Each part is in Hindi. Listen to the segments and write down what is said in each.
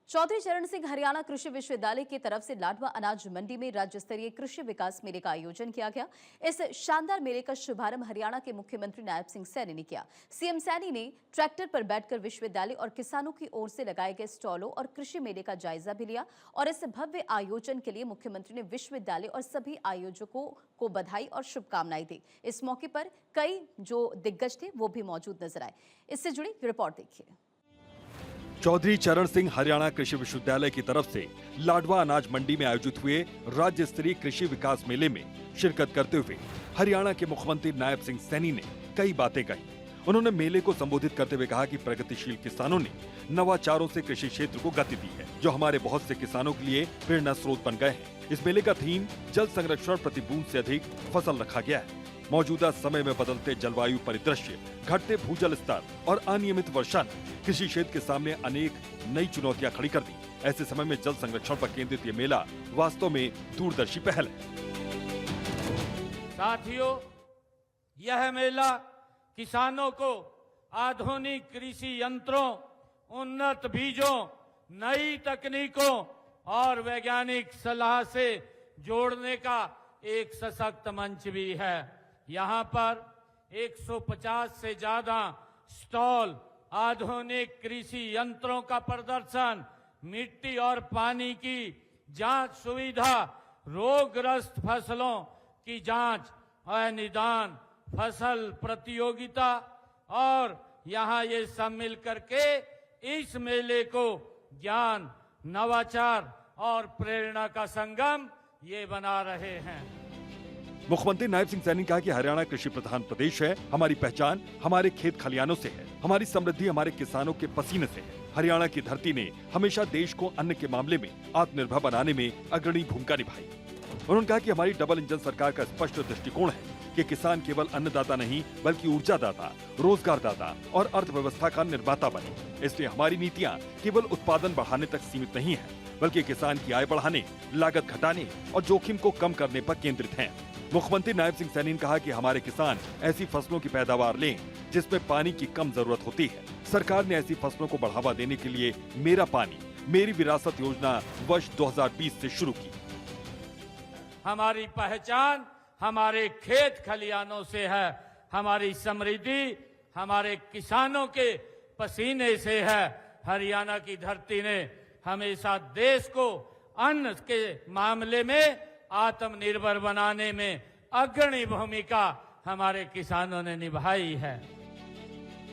चौधरी चरण सिंह हरियाणा कृषि विश्वविद्यालय की तरफ से लाडवा अनाज मंडी में राज्य स्तरीय कृषि विकास मेले का आयोजन किया गया। इस शानदार मेले का शुभारंभ हरियाणा के मुख्यमंत्री नायब सिंह सैनी ने किया। सीएम सैनी ने ट्रैक्टर पर बैठकर विश्वविद्यालय और किसानों की ओर से लगाए गए स्टॉलों और कृषि मेले का जायजा भी लिया और इस भव्य आयोजन के लिए मुख्यमंत्री ने विश्वविद्यालय और सभी आयोजकों को बधाई और शुभकामनाएं दी। इस मौके पर कई जो दिग्गज थे वो भी मौजूद नजर आए। इससे जुड़ी रिपोर्ट देखिए। चौधरी चरण सिंह हरियाणा कृषि विश्वविद्यालय की तरफ से लाडवा अनाज मंडी में आयोजित हुए राज्य स्तरीय कृषि विकास मेले में शिरकत करते हुए हरियाणा के मुख्यमंत्री नायब सिंह सैनी ने कई बातें कही। उन्होंने मेले को संबोधित करते हुए कहा कि प्रगतिशील किसानों ने नवाचारों से कृषि क्षेत्र को गति दी है, जो हमारे बहुत से किसानों के लिए प्रेरणा स्रोत बन गए हैं। इस मेले का थीम जल संरक्षण प्रति बूंद से अधिक फसल रखा गया है। मौजूदा समय में बदलते जलवायु परिदृश्य, घटते भूजल स्तर और अनियमित वर्षा ने कृषि क्षेत्र के सामने अनेक नई चुनौतियां खड़ी कर दी। ऐसे समय में जल संरक्षण पर केंद्रित ये मेला वास्तव में दूरदर्शी पहल है। साथियों, यह मेला किसानों को आधुनिक कृषि यंत्रों, उन्नत बीजों, नई तकनीकों और वैज्ञानिक सलाह से जोड़ने का एक सशक्त मंच भी है। यहाँ पर 150 से ज्यादा स्टॉल, आधुनिक कृषि यंत्रों का प्रदर्शन, मिट्टी और पानी की जांच सुविधा, रोगग्रस्त फसलों की जांच और निदान, फसल प्रतियोगिता और यहाँ ये सब मिल करके इस मेले को ज्ञान, नवाचार और प्रेरणा का संगम ये बना रहे हैं। मुख्यमंत्री नायब सिंह सैनी ने कहा कि हरियाणा कृषि प्रधान प्रदेश है। हमारी पहचान हमारे खेत खलियानों से है, हमारी समृद्धि हमारे किसानों के पसीने से है। हरियाणा की धरती ने हमेशा देश को अन्न के मामले में आत्मनिर्भर बनाने में अग्रणी भूमिका निभाई। उन्होंने कहा कि हमारी डबल इंजन सरकार का स्पष्ट दृष्टिकोण है कि किसान केवल अन्नदाता नहीं बल्कि ऊर्जादाता, रोजगारदाता और अर्थव्यवस्था का निर्माता बने। इसलिए हमारी नीतियाँ केवल उत्पादन बढ़ाने तक सीमित नहीं है, बल्कि किसान की आय बढ़ाने, लागत घटाने और जोखिम को कम करने पर केंद्रित हैं। मुख्यमंत्री नायब सिंह सैनी ने कहा कि हमारे किसान ऐसी फसलों की पैदावार लें जिसमें पानी की कम जरूरत होती है। सरकार ने ऐसी फसलों को बढ़ावा देने के लिए मेरा पानी मेरी विरासत योजना वर्ष 2020 से शुरू की। हमारी पहचान हमारे खेत खलियानों से है, हमारी समृद्धि हमारे किसानों के पसीने से है। हरियाणा की धरती ने हमेशा देश को अन्न के मामले में आत्मनिर्भर बनाने में अग्रणी भूमिका हमारे किसानों ने निभाई है।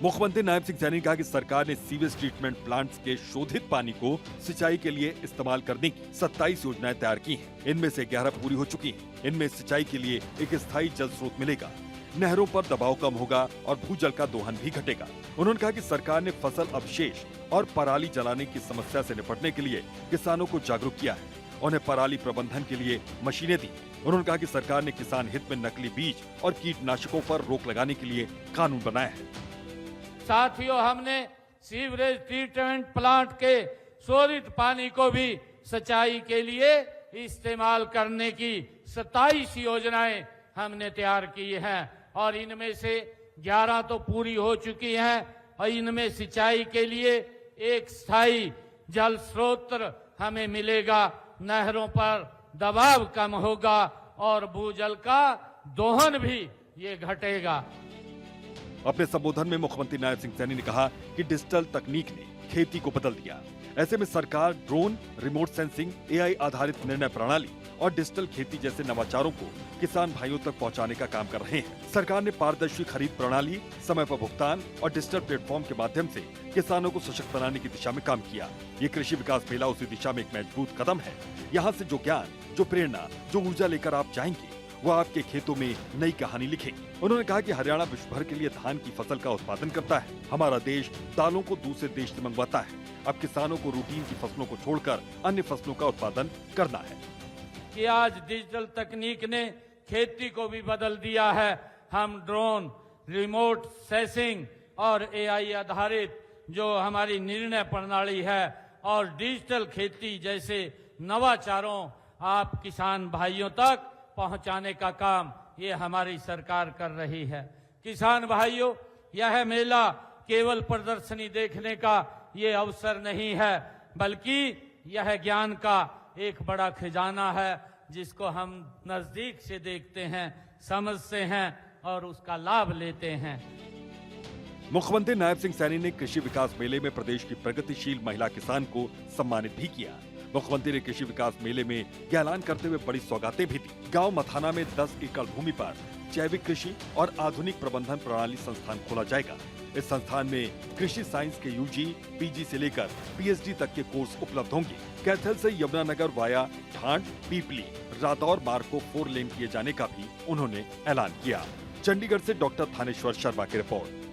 मुख्यमंत्री नायब सिंह सैनी ने कहा कि सरकार ने सीवेज ट्रीटमेंट प्लांट्स के शोधित पानी को सिंचाई के लिए इस्तेमाल करने की 27 योजनाएं तैयार की हैं। इनमें से 11 पूरी हो चुकी हैं। इनमें सिंचाई के लिए एक स्थायी जल स्रोत मिलेगा, नहरों पर दबाव कम होगा और भूजल का दोहन भी घटेगा। उन्होंने कहा कि सरकार ने फसल अवशेष और पराली जलाने की समस्या से निपटने के लिए किसानों को जागरूक किया है, उन्हें पराली प्रबंधन के लिए मशीनें दी। उन्होंने कहा कि सरकार ने किसान हित में नकली बीज और कीटनाशकों पर रोक लगाने के लिए कानून बनाया है। साथियों, हमने सीवरेज ट्रीटमेंट प्लांट के शोधित पानी को भी सिंचाई के लिए इस्तेमाल करने की 27 योजनाएं हमने तैयार की हैं और इनमें से 11 तो पूरी हो चुकी हैं और इनमें सिंचाई के लिए एक स्थायी जल स्रोत हमें मिलेगा, नहरों पर दबाव कम होगा और भूजल का दोहन भी ये घटेगा। अपने संबोधन में मुख्यमंत्री नायब सिंह सैनी ने कहा कि डिजिटल तकनीक ने खेती को बदल दिया। ऐसे में सरकार ड्रोन, रिमोट सेंसिंग, एआई आधारित निर्णय प्रणाली और डिजिटल खेती जैसे नवाचारों को किसान भाइयों तक पहुंचाने का काम कर रहे हैं। सरकार ने पारदर्शी खरीद प्रणाली, समय पर भुगतान और डिजिटल प्लेटफॉर्म के माध्यम से किसानों को सशक्त बनाने की दिशा में काम किया। ये कृषि विकास मेला उसी दिशा में एक मजबूत कदम है। यहाँ से जो ज्ञान, जो प्रेरणा, जो ऊर्जा लेकर आप जाएंगे वो आपके खेतों में नई कहानी लिखेगी। उन्होंने कहा कि हरियाणा विश्व भर के लिए धान की फसल का उत्पादन करता है। हमारा देश दालों को दूसरे देश से मंगवाता है। अब किसानों को रूटीन की फसलों को छोड़कर अन्य फसलों का उत्पादन करना है। कि आज डिजिटल तकनीक ने खेती को भी बदल दिया है। हम ड्रोन, रिमोट सेंसिंग और एआई आधारित जो हमारी निर्णय प्रणाली है और डिजिटल खेती जैसे नवाचारों आप किसान भाइयों तक पहुंचाने का काम ये हमारी सरकार कर रही है। किसान भाइयों, यह मेला केवल प्रदर्शनी देखने का ये अवसर नहीं है, बल्कि यह ज्ञान का एक बड़ा खजाना है जिसको हम नजदीक से देखते हैं, समझते हैं और उसका लाभ लेते हैं। मुख्यमंत्री नायब सिंह सैनी ने कृषि विकास मेले में प्रदेश की प्रगतिशील महिला किसान को सम्मानित भी किया। मुख्यमंत्री ने कृषि विकास मेले में यह ऐलान करते हुए बड़ी सौगातें भी दी। गांव मथाना में 10 एकड़ भूमि पर जैविक कृषि और आधुनिक प्रबंधन प्रणाली संस्थान खोला जाएगा। इस संस्थान में कृषि साइंस के यूजी, पीजी से लेकर पीएचडी तक के कोर्स उपलब्ध होंगे। कैथल से यमुनानगर वाया ढांड, पीपली, रादौर मार्ग को 4 लेन किए जाने का भी उन्होंने ऐलान किया। चंडीगढ़ से डॉक्टर थानेश्वर शर्मा की रिपोर्ट।